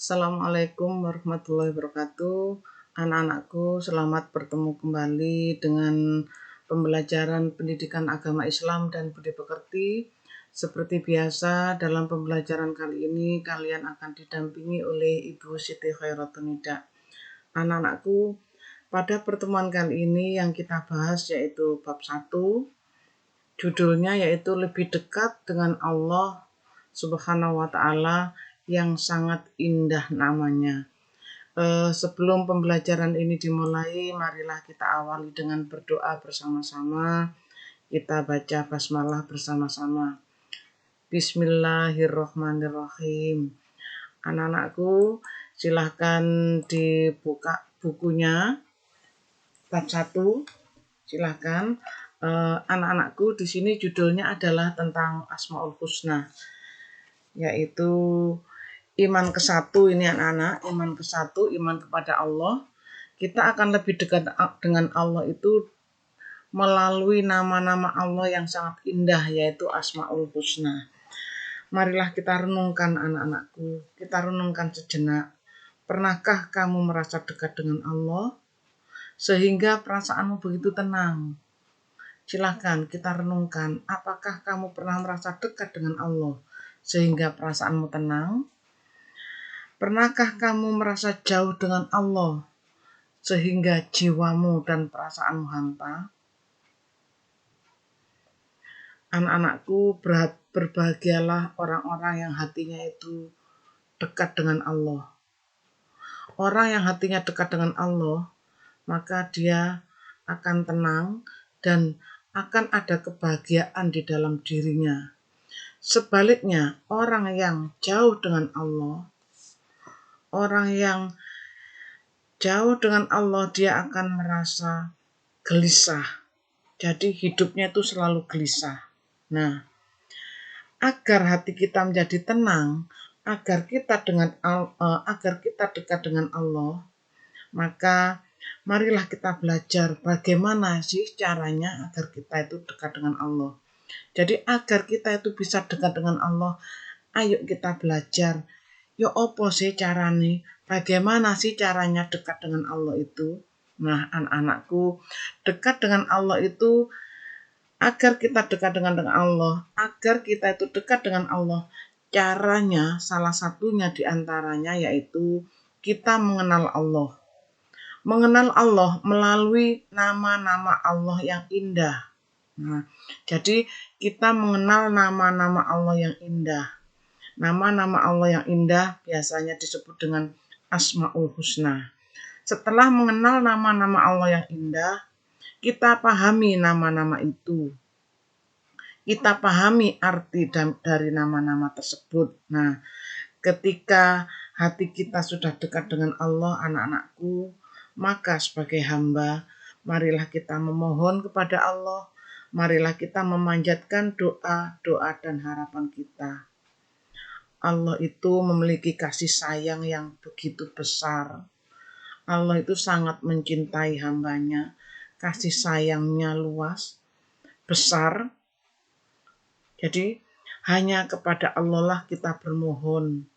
Assalamualaikum warahmatullahi wabarakatuh. Anak-anakku, selamat bertemu kembali dengan pembelajaran pendidikan agama Islam dan budi pekerti. Seperti biasa, dalam pembelajaran kali ini kalian akan didampingi oleh Ibu Siti Khairatun Nida. Anak-anakku, pada pertemuan kali ini yang kita bahas yaitu bab 1. Judulnya yaitu lebih dekat dengan Allah Subhanahu wa Ta'ala yang sangat indah namanya. Sebelum pembelajaran ini dimulai, marilah kita awali dengan berdoa bersama-sama. Kita baca basmalah bersama-sama. Bismillahirrahmanirrahim. Anak-anakku, silahkan dibuka bukunya bab 1. Silahkan. Anak-anakku, di sini judulnya adalah tentang Asmaul Husna, yaitu iman ke-1 ini anak-anak, iman ke-1, iman kepada Allah. Kita akan lebih dekat dengan Allah itu melalui nama-nama Allah yang sangat indah, yaitu Asmaul Husna. Marilah kita renungkan anak-anakku, kita renungkan sejenak. Pernahkah kamu merasa dekat dengan Allah sehingga perasaanmu begitu tenang? Silahkan kita renungkan, apakah kamu pernah merasa dekat dengan Allah sehingga perasaanmu tenang? Pernahkah kamu merasa jauh dengan Allah sehingga jiwamu dan perasaanmu hampa? Anak-anakku, berbahagialah orang-orang yang hatinya itu dekat dengan Allah. Orang yang hatinya dekat dengan Allah, maka dia akan tenang dan akan ada kebahagiaan di dalam dirinya. Sebaliknya, orang yang jauh dengan Allah, dia akan merasa gelisah. Jadi hidupnya itu selalu gelisah. Nah, agar hati kita menjadi tenang, agar kita dekat dengan Allah, maka marilah kita belajar bagaimana sih caranya agar kita itu dekat dengan Allah. Jadi agar kita itu bisa dekat dengan Allah, ayo kita belajar. Ya opo sih caranya? Bagaimana sih caranya dekat dengan Allah itu? Nah, anak-anakku, dekat dengan Allah itu agar kita dekat dengan Allah, caranya salah satunya diantaranya yaitu kita mengenal Allah. Mengenal Allah melalui nama-nama Allah yang indah. Nah, jadi kita mengenal nama-nama Allah yang indah. Nama-nama Allah yang indah biasanya disebut dengan Asmaul Husna. Setelah mengenal nama-nama Allah yang indah, kita pahami nama-nama itu. Kita pahami arti dari nama-nama tersebut. Nah, ketika hati kita sudah dekat dengan Allah, anak-anakku, maka sebagai hamba, marilah kita memohon kepada Allah. Marilah kita memanjatkan doa dan harapan kita. Allah itu memiliki kasih sayang yang begitu besar. Allah itu sangat mencintai hambanya. Kasih sayangnya luas, besar. Jadi hanya kepada Allah lah kita bermohon.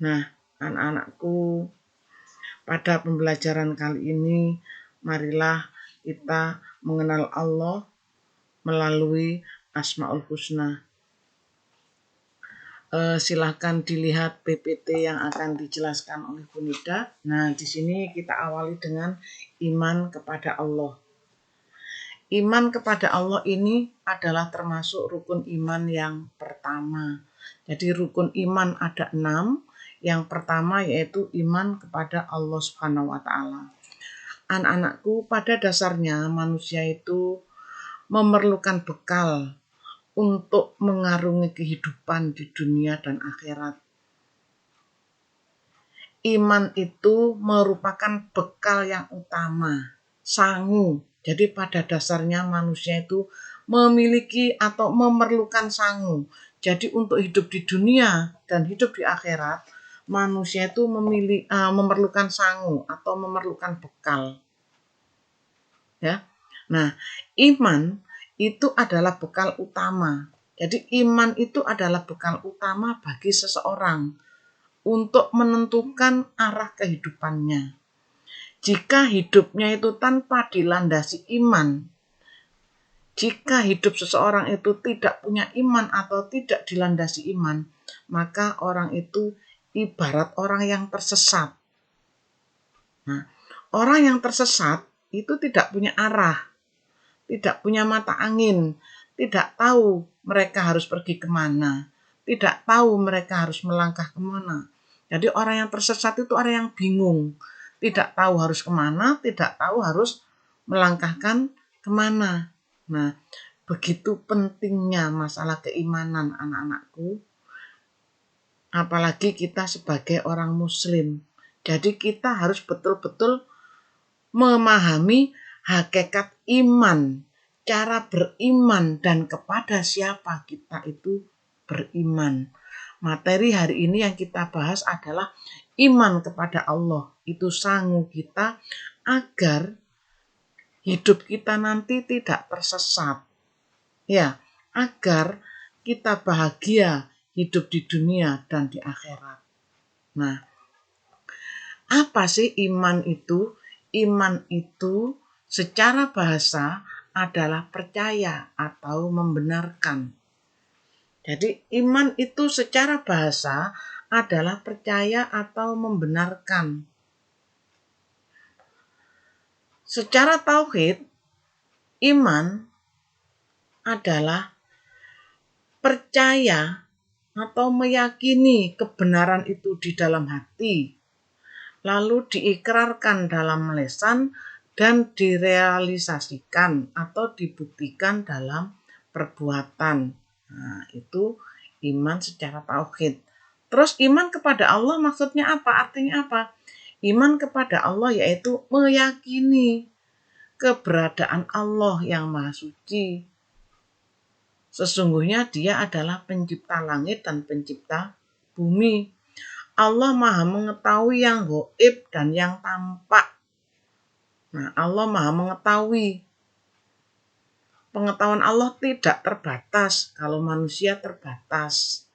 Nah, anak-anakku, pada pembelajaran kali ini, marilah kita mengenal Allah melalui Asmaul Husna. Silahkan dilihat PPT yang akan dijelaskan oleh Bu Nida. Nah, di sini kita awali dengan iman kepada Allah. Iman kepada Allah ini adalah termasuk rukun iman yang pertama. Jadi rukun iman ada 6. Yang pertama yaitu iman kepada Allah Subhanahu wa Ta'ala. Anak-anakku, pada dasarnya manusia itu memerlukan bekal untuk mengarungi kehidupan di dunia dan akhirat. Iman itu merupakan bekal yang utama, sangu. Jadi pada dasarnya manusia itu memiliki atau memerlukan sangu. Jadi untuk hidup di dunia dan hidup di akhirat, manusia itu memerlukan sangu atau memerlukan bekal. Ya. Nah, iman itu adalah bekal utama. Jadi iman itu adalah bekal utama bagi seseorang untuk menentukan arah kehidupannya. Jika hidupnya itu tanpa dilandasi iman, jika hidup seseorang itu tidak punya iman atau tidak dilandasi iman, maka orang itu ibarat orang yang tersesat. Nah, orang yang tersesat itu tidak punya arah, tidak punya mata angin, tidak tahu mereka harus pergi kemana, tidak tahu mereka harus melangkah kemana. Jadi orang yang tersesat itu orang yang bingung, tidak tahu harus kemana, tidak tahu harus melangkahkan kemana. Nah, begitu pentingnya masalah keimanan anak-anakku, apalagi kita sebagai orang muslim. Jadi kita harus betul-betul memahami hakikat iman, cara beriman, dan kepada siapa kita itu beriman. Materi hari ini yang kita bahas adalah iman kepada Allah. Itu sangu kita agar hidup kita nanti tidak tersesat. Ya, agar kita bahagia hidup di dunia dan di akhirat. Nah, apa sih iman itu? Iman itu secara bahasa adalah percaya atau membenarkan. Jadi iman itu secara bahasa adalah percaya atau membenarkan. Secara tauhid, iman adalah percaya atau meyakini kebenaran itu di dalam hati, lalu diikrarkan dalam lisan dan direalisasikan atau dibuktikan dalam perbuatan. Nah, itu iman secara tauhid. Terus iman kepada Allah maksudnya apa? Artinya apa? Iman kepada Allah yaitu meyakini keberadaan Allah yang Maha Suci. Sesungguhnya Dia adalah pencipta langit dan pencipta bumi. Allah Maha mengetahui yang gaib dan yang tampak. Nah, Allah Maha mengetahui. Pengetahuan Allah tidak terbatas kalau manusia terbatas.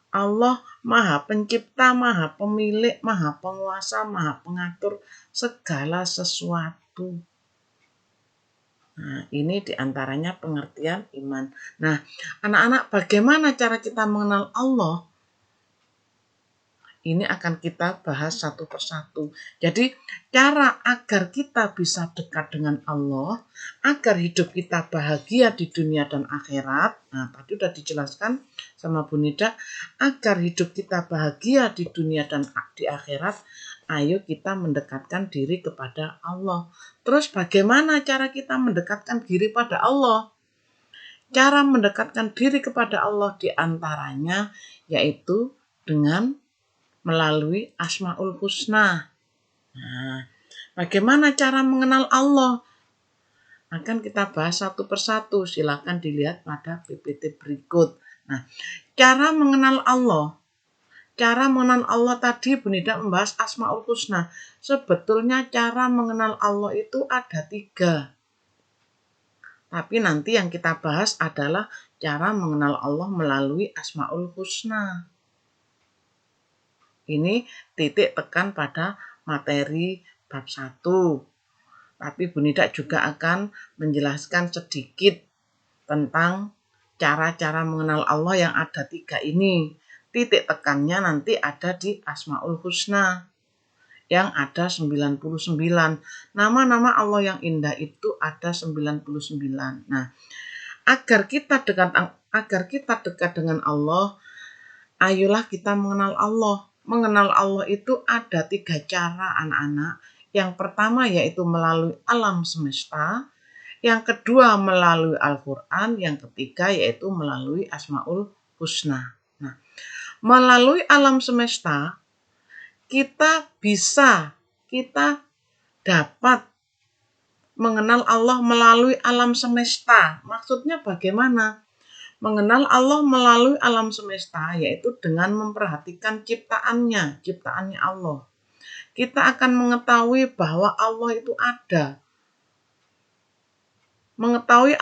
Allah Maha Pencipta, Maha Pemilik, Maha Penguasa, Maha Pengatur segala sesuatu. Nah, ini diantaranya pengertian iman. Nah, anak-anak, bagaimana cara kita mengenal Allah? Ini akan kita bahas satu persatu. Jadi, cara agar kita bisa dekat dengan Allah, agar hidup kita bahagia di dunia dan akhirat. Nah, tadi sudah dijelaskan sama Bu Nida, agar hidup kita bahagia di dunia dan di akhirat, ayo kita mendekatkan diri kepada Allah. Terus bagaimana cara kita mendekatkan diri pada Allah? Cara mendekatkan diri kepada Allah diantaranya yaitu dengan melalui Asmaul Husna. Nah, bagaimana cara mengenal Allah? Akan kita bahas satu persatu. Silakan dilihat pada PPT berikut. Nah, cara mengenal Allah. Cara mengenal Allah tadi Bu Nida membahas Asmaul Husna. Sebetulnya cara mengenal Allah itu ada 3. Tapi nanti yang kita bahas adalah cara mengenal Allah melalui Asmaul Husna. Ini titik tekan pada materi bab 1. Tapi Bu Nida juga akan menjelaskan sedikit tentang cara-cara mengenal Allah yang ada 3 ini. Titik tekannya nanti ada di Asmaul Husna yang ada 99. Nama-nama Allah yang indah itu ada 99. Nah, agar kita dekat dengan Allah, ayolah kita mengenal Allah. Mengenal Allah itu ada 3 cara anak-anak. Yang pertama yaitu melalui alam semesta. Yang kedua melalui Al-Quran. Yang ketiga yaitu melalui Asmaul Husna. Nah, melalui alam semesta kita dapat mengenal Allah melalui alam semesta. Maksudnya bagaimana? Mengenal Allah melalui alam semesta yaitu dengan memperhatikan ciptaannya Allah. Kita akan mengetahui bahwa Allah itu ada. Mengetahui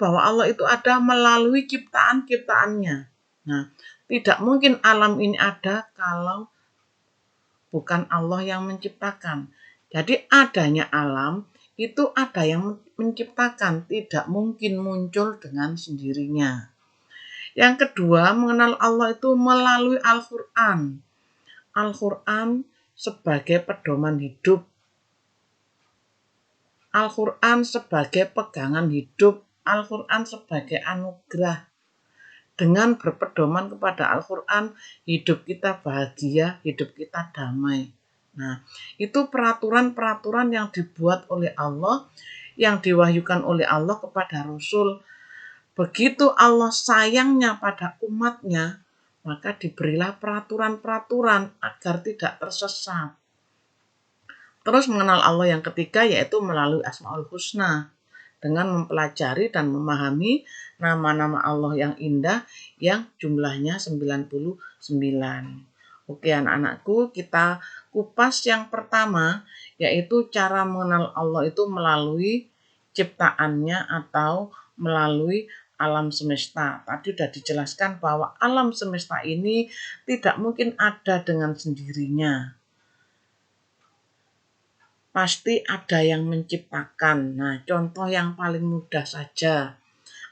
bahwa Allah itu ada melalui ciptaan-ciptaannya. Nah, Tidak mungkin alam ini ada kalau bukan Allah yang menciptakan. Jadi adanya alam itu ada yang menciptakan, tidak mungkin muncul dengan sendirinya. Yang kedua, mengenal Allah itu melalui Al-Quran. Al-Quran sebagai pedoman hidup. Al-Quran sebagai pegangan hidup. Al-Quran sebagai anugerah. Dengan berpedoman kepada Al-Quran, hidup kita bahagia, hidup kita damai. Nah, itu peraturan-peraturan yang dibuat oleh Allah, yang diwahyukan oleh Allah kepada Rasul. Begitu Allah sayangnya pada umatnya, maka diberilah peraturan-peraturan agar tidak tersesat. Terus mengenal Allah yang ketiga yaitu melalui Asmaul Husna. Dengan mempelajari dan memahami nama-nama Allah yang indah yang jumlahnya 99. Oke anak-anakku, kita kupas yang pertama yaitu cara mengenal Allah itu melalui ciptaannya atau melalui alam semesta. Tadi sudah dijelaskan bahwa alam semesta ini tidak mungkin ada dengan sendirinya. Pasti ada yang menciptakan. Nah, contoh yang paling mudah saja.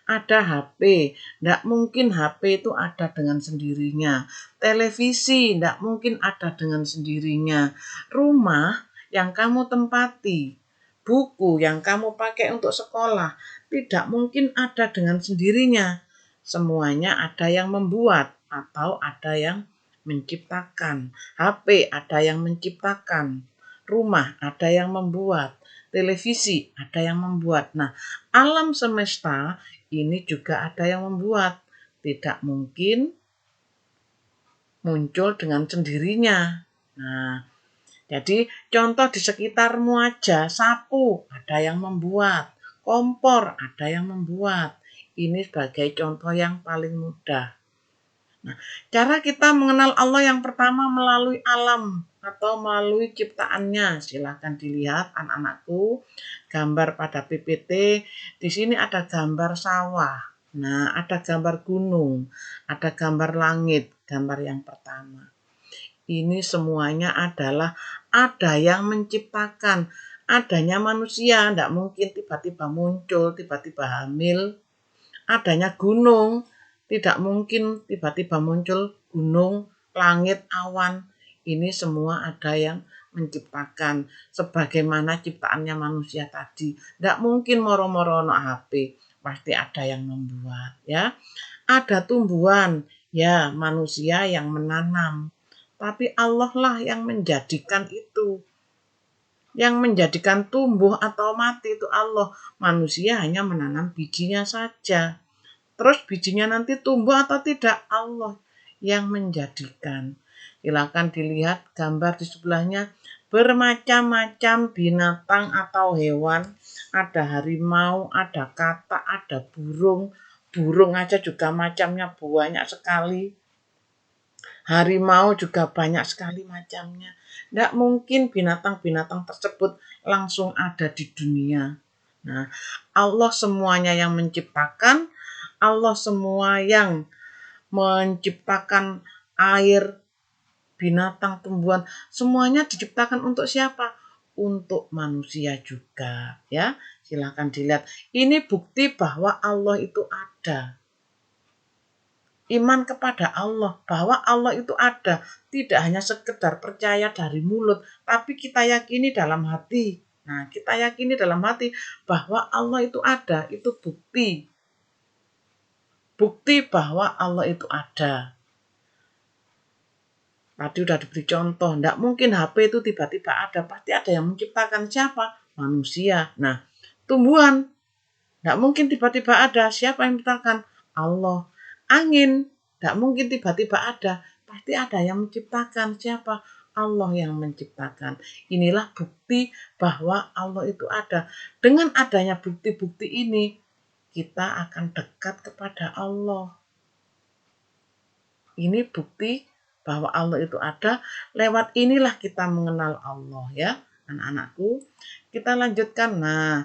Ada HP, tidak mungkin HP itu ada dengan sendirinya. Televisi, tidak mungkin ada dengan sendirinya. Rumah yang kamu tempati, buku yang kamu pakai untuk sekolah, tidak mungkin ada dengan sendirinya. Semuanya ada yang membuat atau ada yang menciptakan. HP ada yang menciptakan. Rumah ada yang membuat, televisi ada yang membuat. Nah, alam semesta ini juga ada yang membuat. Tidak mungkin muncul dengan sendirinya. Nah, jadi contoh di sekitarmu aja, sapu ada yang membuat, kompor ada yang membuat. Ini sebagai contoh yang paling mudah. Nah, cara kita mengenal Allah yang pertama melalui alam atau melalui ciptaannya. Silakan dilihat anak-anakku gambar pada PPT. Di sini ada gambar sawah. Nah, ada gambar gunung, ada gambar langit, gambar yang pertama. Ini semuanya adalah ada yang menciptakan. Adanya manusia, tidak mungkin tiba-tiba muncul, tiba-tiba hamil. Adanya gunung, tidak mungkin tiba-tiba muncul gunung, langit, awan. Ini semua ada yang menciptakan. Sebagaimana ciptaannya manusia tadi. Tidak mungkin moro-moro no HP. Pasti ada yang membuat. Ya, ada tumbuhan. Ya, manusia yang menanam. Tapi Allah lah yang menjadikan itu. Yang menjadikan tumbuh atau mati itu Allah. Manusia hanya menanam bijinya saja. Terus bijinya nanti tumbuh atau tidak, Allah yang menjadikan. Silakan dilihat gambar di sebelahnya. Bermacam-macam binatang atau hewan. Ada harimau, ada katak, ada burung. Burung aja juga macamnya banyak sekali. Harimau juga banyak sekali macamnya. Tidak mungkin binatang-binatang tersebut langsung ada di dunia. Nah, Allah semuanya yang menciptakan, Allah semua yang menciptakan air, binatang, tumbuhan, semuanya diciptakan untuk siapa? Untuk manusia juga, ya. Silakan dilihat. Ini bukti bahwa Allah itu ada. Iman kepada Allah, bahwa Allah itu ada, tidak hanya sekedar percaya dari mulut, tapi kita yakini dalam hati. Nah, kita yakini dalam hati bahwa Allah itu ada, itu bukti. Bukti bahwa Allah itu ada. Tadi udah diberi contoh, tidak mungkin HP itu tiba-tiba ada, pasti ada yang menciptakan. Siapa? Manusia. Nah, tumbuhan, tidak mungkin tiba-tiba ada, siapa yang menciptakan? Allah. Angin, tidak mungkin tiba-tiba ada, pasti ada yang menciptakan. Siapa? Allah yang menciptakan. Inilah bukti bahwa Allah itu ada. Dengan adanya bukti-bukti ini, kita akan dekat kepada Allah. Ini bukti bahwa Allah itu ada. Lewat inilah kita mengenal Allah, ya anak-anakku. Kita lanjutkan. Nah,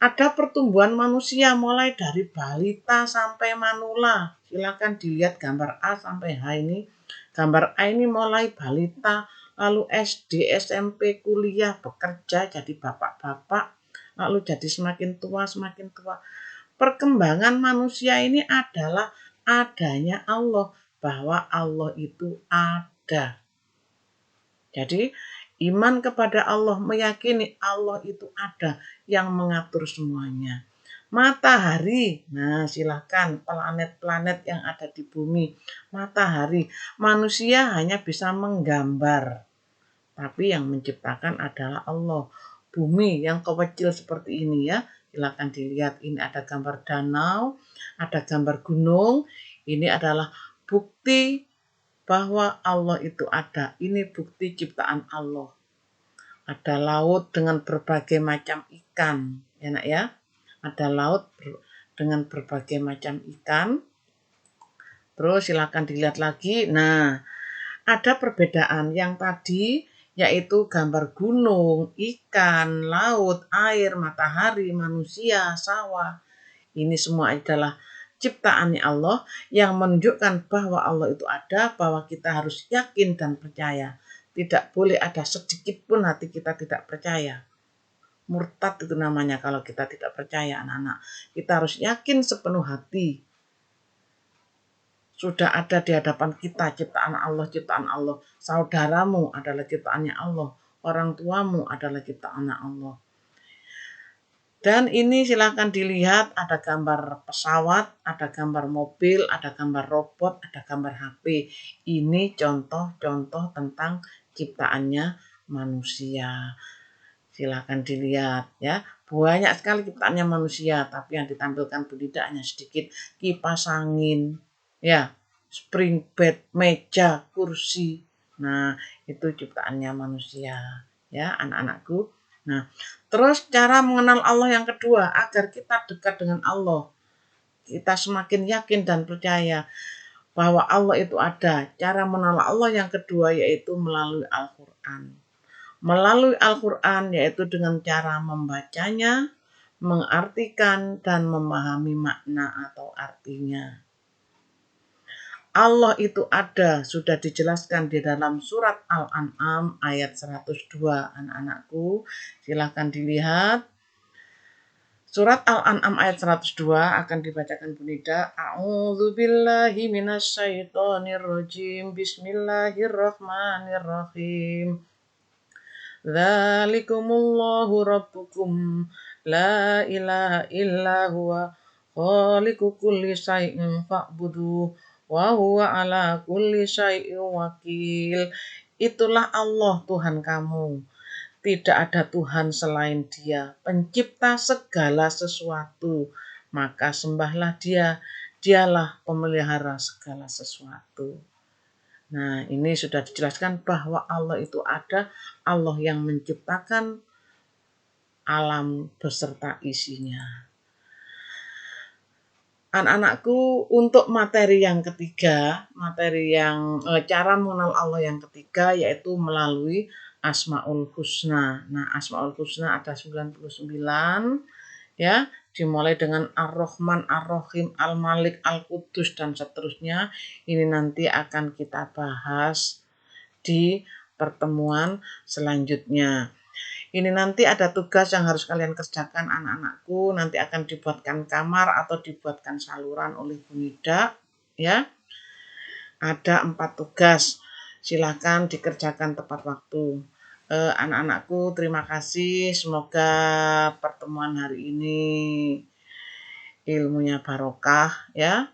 Ada pertumbuhan manusia mulai dari balita sampai manula. Silakan dilihat gambar A sampai H ini. Gambar A ini mulai balita, lalu SD, SMP, kuliah, bekerja, jadi bapak-bapak, lalu jadi semakin tua, semakin tua. Perkembangan manusia ini adalah adanya Allah, bahwa Allah itu ada. Jadi iman kepada Allah, meyakini Allah itu ada yang mengatur semuanya. Matahari, nah silahkan planet-planet yang ada di bumi. Matahari, manusia hanya bisa menggambar. Tapi yang menciptakan adalah Allah. Bumi yang kecil seperti ini ya, silahkan dilihat. Ini ada gambar danau, ada gambar gunung. Ini adalah bukti bahwa Allah itu ada. Ini bukti ciptaan Allah. Ada laut dengan berbagai macam ikan, ya nak ya. Ada laut dengan berbagai macam ikan. Terus silakan dilihat lagi. Nah, ada perbedaan yang tadi yaitu gambar gunung, ikan, laut, air, matahari, manusia, sawah. Ini semua adalah ciptaannya Allah yang menunjukkan bahwa Allah itu ada, bahwa kita harus yakin dan percaya. Tidak boleh ada sedikit pun hati kita tidak percaya. Murtad itu namanya kalau kita tidak percaya, anak-anak. Kita harus yakin sepenuh hati. Sudah ada di hadapan kita ciptaan Allah, ciptaan Allah. Saudaramu adalah ciptaannya Allah. Orang tuamu adalah ciptaan Allah. Dan ini silakan dilihat, ada gambar pesawat, ada gambar mobil, ada gambar robot, ada gambar HP. Ini contoh-contoh tentang ciptaannya manusia. Silakan dilihat ya. Banyak sekali ciptaannya manusia, tapi yang ditampilkan tidak hanya sedikit. Kipas angin, ya, spring bed, meja, kursi. Nah, itu ciptaannya manusia, ya, anak-anakku. Nah, terus cara mengenal Allah yang kedua, agar kita dekat dengan Allah. Kita semakin yakin dan percaya bahwa Allah itu ada. Cara mengenal Allah yang kedua yaitu melalui Al-Quran. Melalui Al-Quran yaitu dengan cara membacanya, mengartikan, dan memahami makna atau artinya. Allah itu ada, sudah dijelaskan di dalam surat Al-An'am ayat 102, anak-anakku. Silahkan dilihat. Surat Al-An'am ayat 102 akan dibacakan Bunida. A'udzubillahi minasyaitonirrajim. Bismillahirrahmanirrahim. Dzalikumullahu rabbukum la ilaha illa huwa khaliqu kulli syai'in fa'buduh wa huwa ala kulli syai'in wakil. Itulah Allah Tuhan kamu. Tidak ada Tuhan selain Dia, pencipta segala sesuatu. Maka sembahlah Dia. Dialah pemelihara segala sesuatu. Nah, ini sudah dijelaskan bahwa Allah itu ada, Allah yang menciptakan alam beserta isinya. Anak-anakku, untuk materi yang ketiga, cara mengenal Allah yang ketiga yaitu melalui Asmaul Husna. Nah, Asmaul Husna ada 99 ya, dimulai dengan Ar-Rahman, Ar-Rahim, Al-Malik, Al-Qudus dan seterusnya. Ini nanti akan kita bahas di pertemuan selanjutnya. Ini nanti ada tugas yang harus kalian kerjakan, anak-anakku. Nanti akan dibuatkan kamar atau dibuatkan saluran oleh Bunida, ya. Ada 4 tugas. Silakan dikerjakan tepat waktu. Anak-anakku, terima kasih. Semoga pertemuan hari ini ilmunya barokah, ya.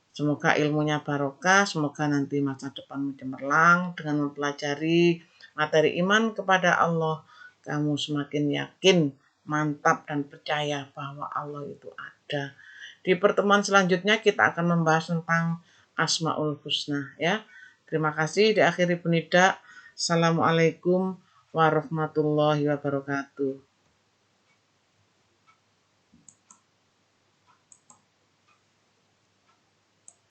Semoga ilmunya barokah, semoga nanti masa depanmu cemerlang dengan mempelajari materi iman kepada Allah. Kamu semakin yakin, mantap dan percaya bahwa Allah itu ada. Di pertemuan selanjutnya kita akan membahas tentang Asmaul Husna, ya. Terima kasih, diakhiri Bunida. Assalamualaikum warahmatullahi wabarakatuh.